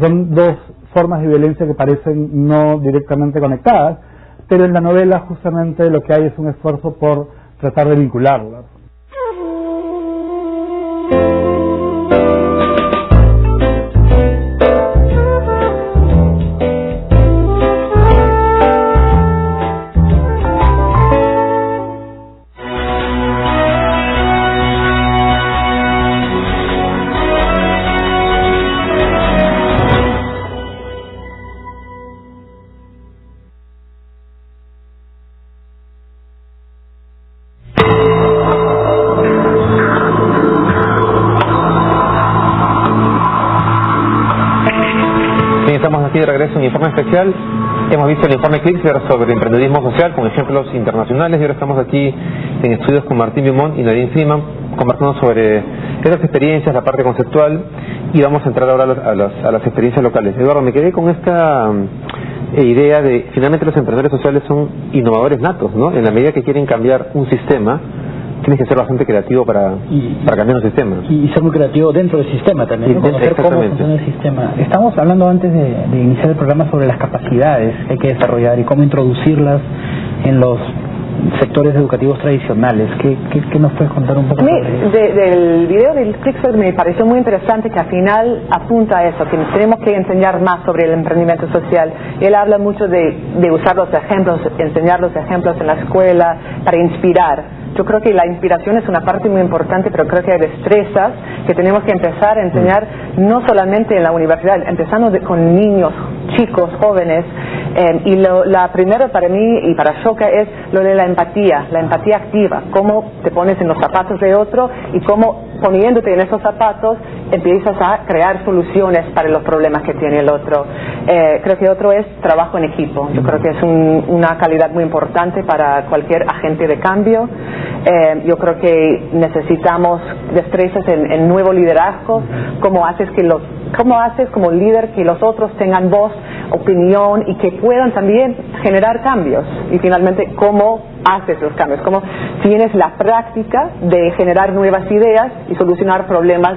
Son dos formas de violencia que parecen no directamente conectadas, pero en la novela justamente lo que hay es un esfuerzo por tratar de vincularlas. Estamos aquí de regreso en un informe especial. Hemos visto el informe Klicksberg sobre emprendedurismo social con ejemplos internacionales, y ahora estamos aquí en estudios con Martín Beaumont y Nadine Freeman conversando sobre esas experiencias, la parte conceptual, y vamos a entrar ahora a las experiencias locales. Eduardo, me quedé con esta idea de finalmente los emprendedores sociales son innovadores natos, ¿no? En la medida que quieren cambiar un sistema, tienes que ser bastante creativo para cambiar un sistema. Y ser muy creativo dentro del sistema también, ¿no? Conocer cómo funciona el sistema. Estamos hablando antes de iniciar el programa sobre las capacidades que hay que desarrollar y cómo introducirlas en los sectores educativos tradicionales. ¿Qué nos puedes contar un poco sobre eso? Del video del Klicksberg me pareció muy interesante, que al final apunta a eso, que tenemos que enseñar más sobre el emprendimiento social. Él habla mucho de usar los ejemplos, enseñar los ejemplos en la escuela para inspirar. Yo creo que la inspiración es una parte muy importante, pero creo que hay destrezas que tenemos que empezar a enseñar no solamente en la universidad, empezando con niños, chicos, jóvenes. Y la primera para mí y para Ashoka es lo de la empatía activa, cómo te pones en los zapatos de otro y cómo poniéndote en esos zapatos empiezas a crear soluciones para los problemas que tiene el otro. Creo que otro es trabajo en equipo. Yo creo que es una calidad muy importante para cualquier agente de cambio. Yo creo que necesitamos destrezas en nuevo liderazgo. ¿Cómo haces como líder que los otros tengan voz, opinión y que puedan también generar cambios? Y finalmente, ¿cómo haces los cambios? ¿Cómo tienes la práctica de generar nuevas ideas y solucionar problemas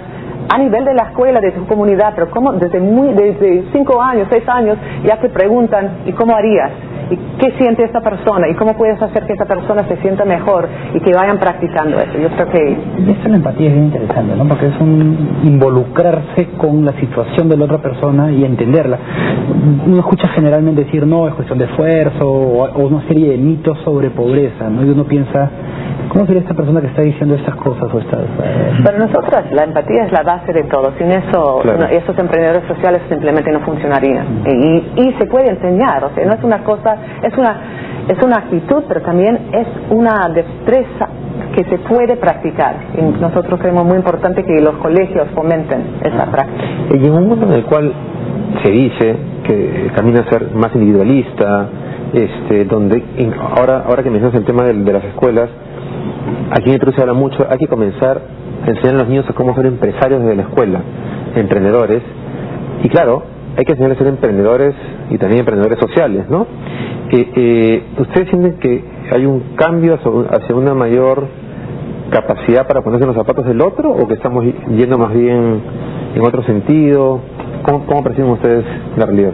a nivel de la escuela, de tu comunidad? Pero ¿cómo desde 5 años, 6 años ya te preguntan ¿y cómo harías? ¿Y qué siente esta persona? ¿Y cómo puedes hacer que esta persona se sienta mejor? Y que vayan practicando eso. Yo creo que... Esto de la empatía es bien interesante, ¿no? Porque es un involucrarse con la situación de la otra persona y entenderla. Uno escucha generalmente decir, no, es cuestión de esfuerzo, o una serie de mitos sobre pobreza, ¿no? Y uno piensa, ¿cómo sería esta persona que está diciendo estas cosas o estas...? Para nosotras la empatía es la base de todo. Sin eso, claro, esos emprendedores sociales simplemente no funcionarían. Y se puede enseñar, o sea, no es una cosa, es una actitud, pero también es una destreza que se puede practicar. Y nosotros creemos muy importante que los colegios fomenten esa práctica. Y en un mundo en el cual se dice que camina a ser más individualista, donde ahora que mencionas el tema de las escuelas, aquí en Perú se habla mucho, hay que comenzar a enseñar a los niños a cómo ser empresarios desde la escuela, emprendedores, y claro, hay que enseñarles a ser emprendedores y también emprendedores sociales, ¿no? ¿Ustedes sienten que hay un cambio hacia una mayor capacidad para ponerse en los zapatos del otro, o que estamos yendo más bien en otro sentido? ¿Cómo perciben ustedes la realidad?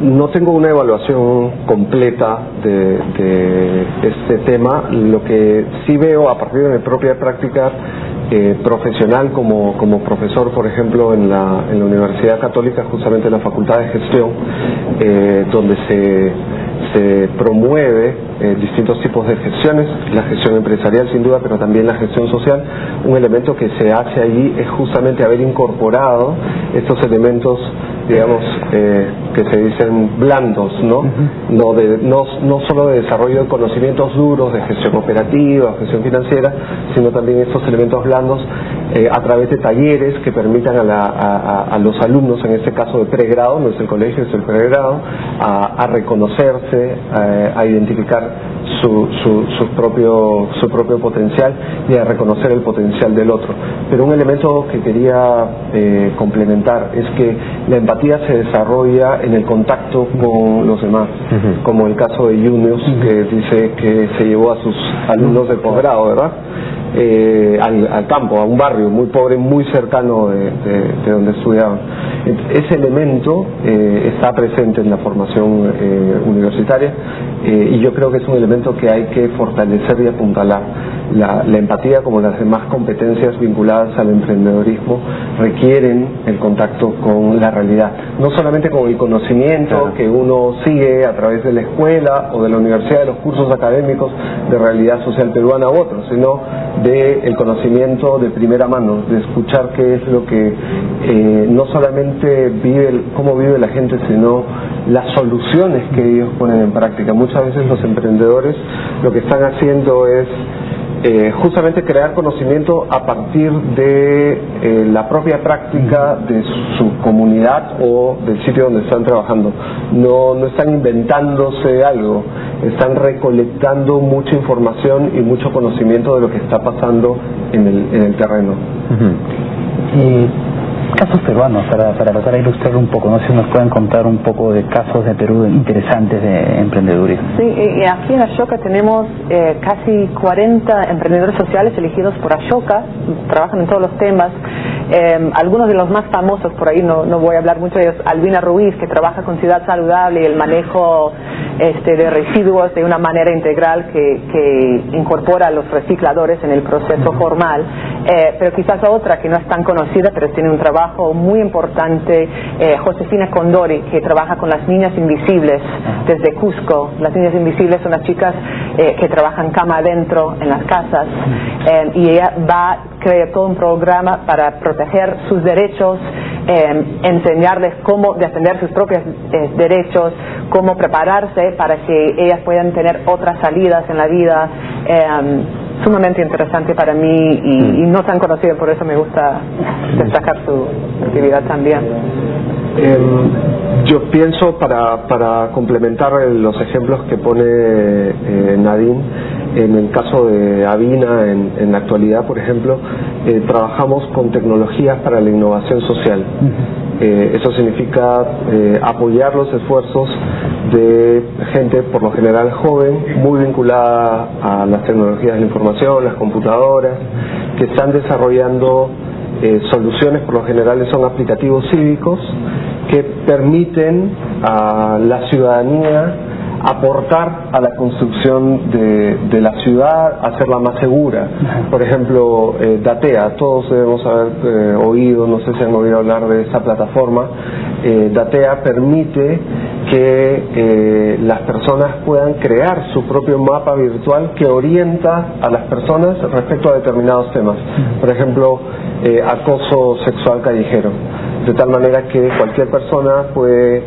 No tengo una evaluación completa de este tema. Lo que sí veo a partir de mi propia práctica profesional como profesor, por ejemplo, en la Universidad Católica, justamente en la Facultad de Gestión, donde se promueve distintos tipos de gestiones, la gestión empresarial sin duda, pero también la gestión social. Un elemento que se hace allí es justamente haber incorporado estos elementos, digamos, que se dicen blandos, ¿no? No solo de desarrollo de conocimientos duros, de gestión operativa, gestión financiera, sino también estos elementos blandos a través de talleres que permitan a los alumnos, en este caso de pregrado, no es el colegio, es el pregrado, a reconocerse, a identificar su propio potencial y a reconocer el potencial del otro. Pero un elemento que quería complementar es que la empatía se desarrolla en el contacto con los demás, como el caso de Yunius, que dice que se llevó a sus alumnos de posgrado, ¿verdad?, al campo, a un barrio muy pobre, muy cercano de donde estudiaban. Ese elemento está presente en la formación universitaria, y yo creo que es un elemento que hay que fortalecer y apuntalar. La empatía, como las demás competencias vinculadas al emprendedorismo, requieren el contacto con la realidad, no solamente con el conocimiento que uno sigue a través de la escuela o de la universidad, de los cursos académicos de realidad social peruana u otros, sino del conocimiento de primera mano, de escuchar qué es lo que no solamente cómo vive la gente, sino las soluciones que ellos ponen en práctica. Muchas veces los emprendedores lo que están haciendo es justamente crear conocimiento a partir de la propia práctica de su comunidad o del sitio donde están trabajando. No están inventándose algo, están recolectando mucha información y mucho conocimiento de lo que está pasando en el terreno. Casos peruanos, para tratar de ilustrar un poco, no sé si nos pueden contar un poco de casos de Perú interesantes de emprendedurismo. Sí, y aquí en Ashoka tenemos casi 40 emprendedores sociales elegidos por Ashoka, trabajan en todos los temas. Algunos de los más famosos por ahí, no voy a hablar mucho de ellos, Albina Ruiz, que trabaja con Ciudad Saludable y el manejo de residuos de una manera integral que incorpora a los recicladores en el proceso formal, pero quizás otra que no es tan conocida, pero tiene un trabajo muy importante, Josefina Condori, que trabaja con las niñas invisibles desde Cusco. Las niñas invisibles son las chicas que trabajan cama adentro en las casas, y ella va a crear todo un programa para proteger sus derechos, enseñarles cómo defender sus propios derechos, cómo prepararse para que ellas puedan tener otras salidas en la vida. Sumamente interesante para mí y no tan conocido, por eso me gusta destacar su actividad también. Yo pienso, para complementar los ejemplos que pone Nadine, en el caso de Avina, en la actualidad, por ejemplo, trabajamos con tecnologías para la innovación social. Eso significa apoyar los esfuerzos de gente, por lo general joven, muy vinculada a las tecnologías de la información, las computadoras, que están desarrollando soluciones, por lo general son aplicativos cívicos, que permiten a la ciudadanía aportar a la construcción de la ciudad, hacerla más segura. Por ejemplo, Datea, todos debemos haber oído, no sé si han oído hablar de esta plataforma. Datea permite que las personas puedan crear su propio mapa virtual que orienta a las personas respecto a determinados temas. Por ejemplo, acoso sexual callejero, de tal manera que cualquier persona puede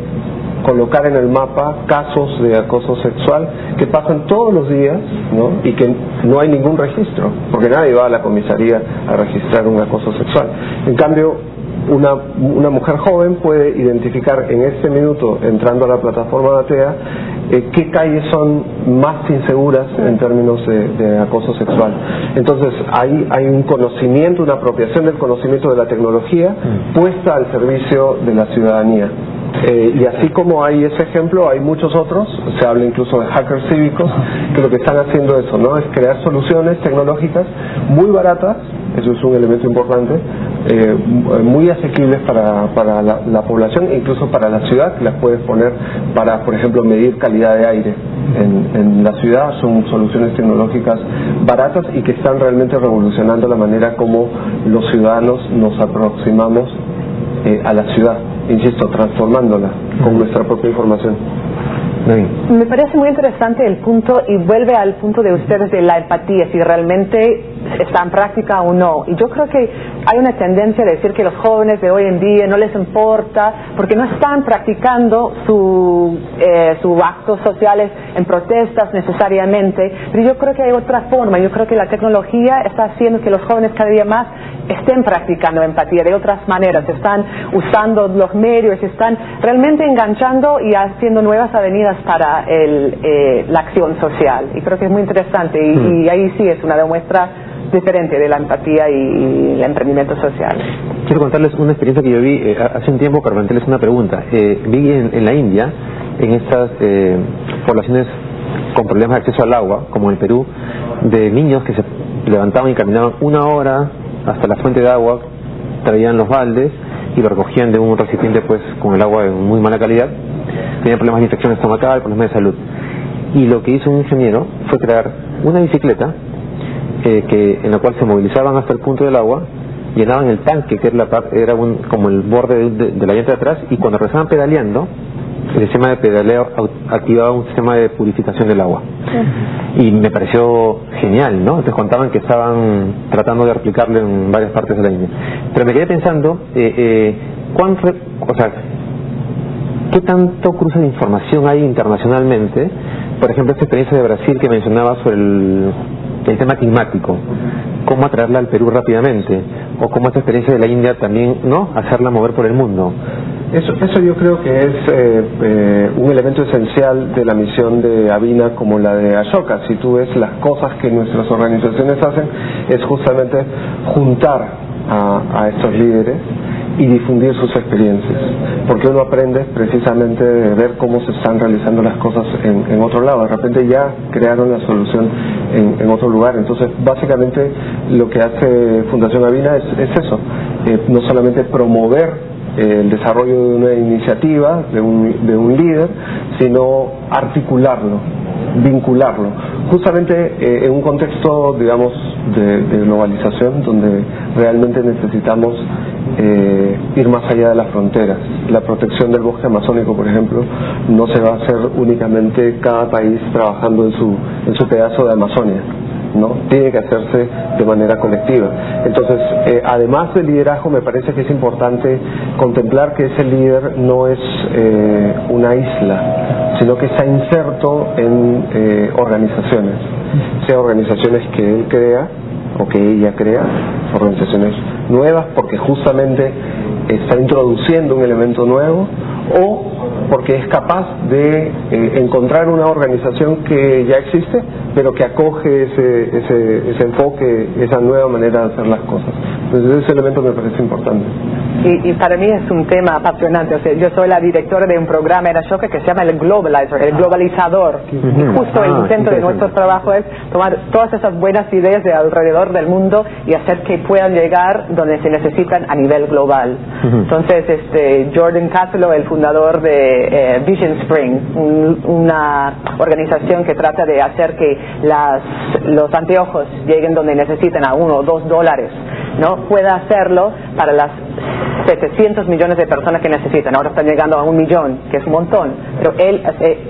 colocar en el mapa casos de acoso sexual que pasan todos los días, ¿no?, y que no hay ningún registro, porque nadie va a la comisaría a registrar un acoso sexual. En cambio, una mujer joven puede identificar en este minuto, entrando a la plataforma Datea, qué calles son más inseguras en términos de acoso sexual. Entonces hay un conocimiento, una apropiación del conocimiento de la tecnología puesta al servicio de la ciudadanía. Y así como hay ese ejemplo, hay muchos otros. Se habla incluso de hackers cívicos, que lo que están haciendo eso, ¿no?, es crear soluciones tecnológicas muy baratas eso es un elemento importante, muy asequibles para la población e incluso para la ciudad, que las puedes poner para, por ejemplo, medir calidad de aire en la ciudad. Son soluciones tecnológicas baratas y que están realmente revolucionando la manera como los ciudadanos nos aproximamos a la ciudad, insisto, transformándola con nuestra propia información. Me parece muy interesante el punto, y vuelve al punto de ustedes de la empatía, si realmente está en práctica o no. Y yo creo que hay una tendencia a decir que los jóvenes de hoy en día no les importa porque no están practicando sus actos sociales en protestas necesariamente, pero yo creo que hay otra forma. Yo creo que la tecnología está haciendo que los jóvenes cada día más estén practicando empatía de otras maneras, están usando los medios, están realmente enganchando y haciendo nuevas avenidas para la acción social, y creo que es muy interesante, y ahí sí es una muestra diferente de la empatía y el emprendimiento social. Quiero contarles una experiencia que yo vi hace un tiempo para plantearles una pregunta. Vi en la India, en estas poblaciones con problemas de acceso al agua, como en el Perú, de niños que se levantaban y caminaban 1 hora hasta la fuente de agua, traían los baldes y lo recogían de un recipiente pues con el agua de muy mala calidad. Tenían problemas de infección estomacal, problemas de salud. Y lo que hizo un ingeniero fue crear una bicicleta en la cual se movilizaban hasta el punto del agua, llenaban el tanque, que era como el borde de la llanta de atrás, y cuando regresaban pedaleando, el sistema de pedaleo activaba un sistema de purificación del agua. Y me pareció genial, ¿no? Entonces contaban que estaban tratando de replicarlo en varias partes de la India. Pero me quedé pensando, ¿qué tanto cruce de información hay internacionalmente? Por ejemplo, esta experiencia de Brasil que mencionaba sobre el tema climático, cómo atraerla al Perú rápidamente, o cómo esta experiencia de la India también, ¿no?, hacerla mover por el mundo. Eso yo creo que es un elemento esencial de la misión de Avina como la de Ashoka. Si tú ves las cosas que nuestras organizaciones hacen, es justamente juntar a estos líderes y difundir sus experiencias, porque uno aprende precisamente de ver cómo se están realizando las cosas en otro lado. De repente ya crearon la solución en otro lugar. Entonces básicamente lo que hace Fundación Avina es eso, no solamente promover el desarrollo de una iniciativa, de un líder, sino articularlo, vincularlo, justamente en un contexto, digamos, de globalización, donde realmente necesitamos ir más allá de las fronteras. La protección del bosque amazónico, por ejemplo, no se va a hacer únicamente cada país trabajando en su pedazo de Amazonia, ¿no? Tiene que hacerse de manera colectiva. Entonces, además del liderazgo, me parece que es importante contemplar que ese líder no es una isla, sino que está inserto en organizaciones, sea organizaciones que él crea o que ella crea, organizaciones nuevas porque justamente está introduciendo un elemento nuevo, o porque es capaz de encontrar una organización que ya existe, pero que acoge ese enfoque, esa nueva manera de hacer las cosas. Entonces ese elemento me parece importante. Y para mí es un tema apasionante. O sea, yo soy la directora de un programa en Ashoka que se llama el Globalizer, el globalizador. Y justo el centro de nuestro trabajo es tomar todas esas buenas ideas de alrededor del mundo y hacer que puedan llegar donde se necesitan a nivel global. Entonces, Jordan Caselo, el fundador de Vision Spring, una organización que trata de hacer que los anteojos lleguen donde necesitan a $1 o $2, ¿no?, pueda hacerlo para las 700 millones de personas que necesitan. Ahora están llegando a 1 millón, que es un montón, pero él,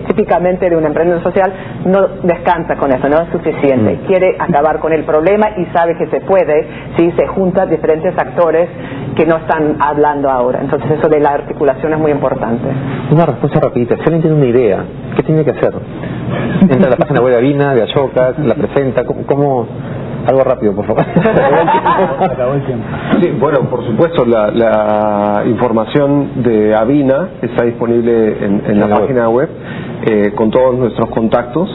típicamente de un emprendedor social, no descansa con eso, no es suficiente, quiere acabar con el problema y sabe que se puede si se juntan diferentes actores que no están hablando ahora. Entonces eso de la articulación es muy importante. Una respuesta rapidita, si alguien tiene una idea, ¿qué tiene que hacer? Entra a la página web de Avina, de Ashoka, la presenta, ¿cómo? Algo rápido, por favor. Acabó el tiempo. Sí, bueno, por supuesto, la información de Avina está disponible en la página web con todos nuestros contactos.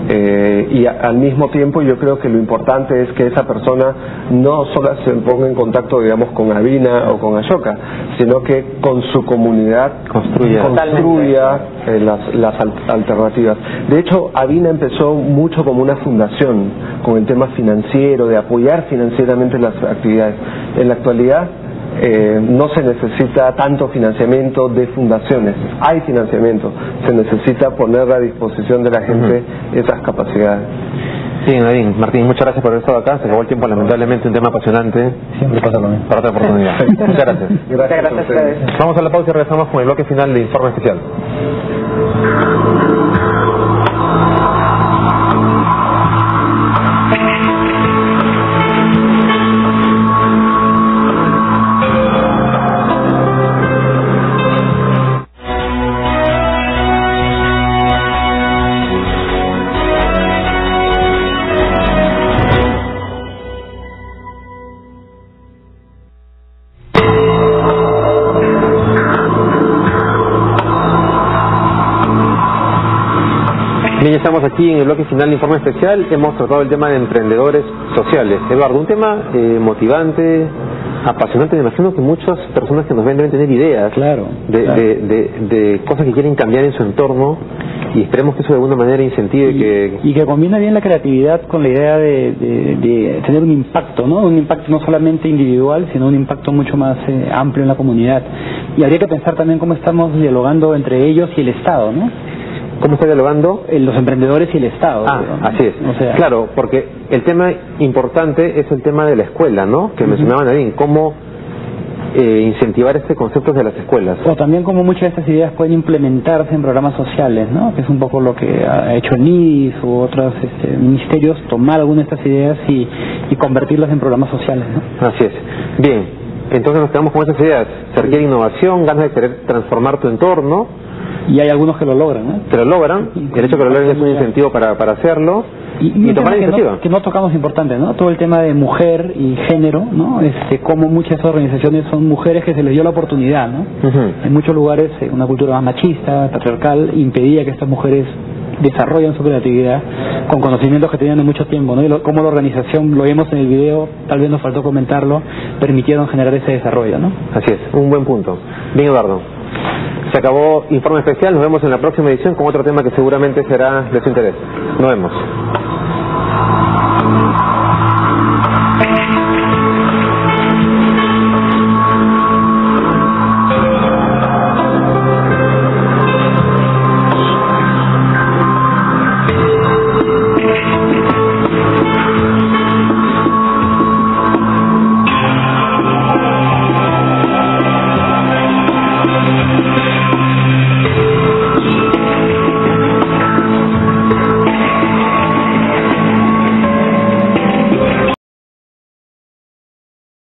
Y al mismo tiempo yo creo que lo importante es que esa persona no solo se ponga en contacto, digamos, con Avina o con Ashoka, sino que con su comunidad construya las alternativas. De hecho, Avina empezó mucho como una fundación, con el tema financiero, de apoyar financieramente las actividades. En la actualidad no se necesita tanto financiamiento de fundaciones, hay financiamiento, se necesita poner a disposición de la gente esas capacidades. Sí, Nadine, Martín, muchas gracias por haber estado acá. Se acabó el tiempo, lamentablemente, un tema apasionante. Siempre pasa lo mismo. Para otra oportunidad. Muchas gracias. Gracias a ustedes. Vamos a la pausa y regresamos con el bloque final de Informe Especial. Bien, estamos aquí en el bloque final de Informe Especial. Hemos tratado el tema de emprendedores sociales. Eduardo, un tema motivante, apasionante. Me imagino que muchas personas que nos ven deben tener ideas de cosas que quieren cambiar en su entorno, y esperemos que eso de alguna manera incentive y que combina bien la creatividad con la idea de tener un impacto, ¿no? Un impacto no solamente individual, sino un impacto mucho más amplio en la comunidad. Y habría que pensar también cómo estamos dialogando entre ellos y el Estado, ¿no? ¿Cómo está dialogando? Los emprendedores y el Estado. Así es. O sea, claro, porque el tema importante es el tema de la escuela, ¿no? Que mencionaba Nadine, cómo incentivar este concepto de las escuelas. O también cómo muchas de estas ideas pueden implementarse en programas sociales, ¿no? Que es un poco lo que ha hecho el NIDIS u otros ministerios, tomar algunas de estas ideas y convertirlas en programas sociales, ¿no? Así es. Bien, entonces nos quedamos con esas ideas. Se requiere innovación, ganas de querer transformar tu entorno. Y hay algunos que lo logran, ¿no? Que lo logran, el hecho de que lo logren es un incentivo para hacerlo y tomar la iniciativa. Que no tocamos importante, ¿no? Todo el tema de mujer y género, ¿no? Como muchas organizaciones son mujeres que se les dio la oportunidad, ¿no? En muchos lugares una cultura más machista, patriarcal, impedía que estas mujeres desarrollen su creatividad con conocimientos que tenían de mucho tiempo, ¿no? Y cómo la organización, lo vimos en el video, tal vez nos faltó comentarlo, permitieron generar ese desarrollo, ¿no? Así es, un buen punto. Bien, Eduardo. Se acabó Informe Especial, nos vemos en la próxima edición con otro tema que seguramente será de su interés. Nos vemos.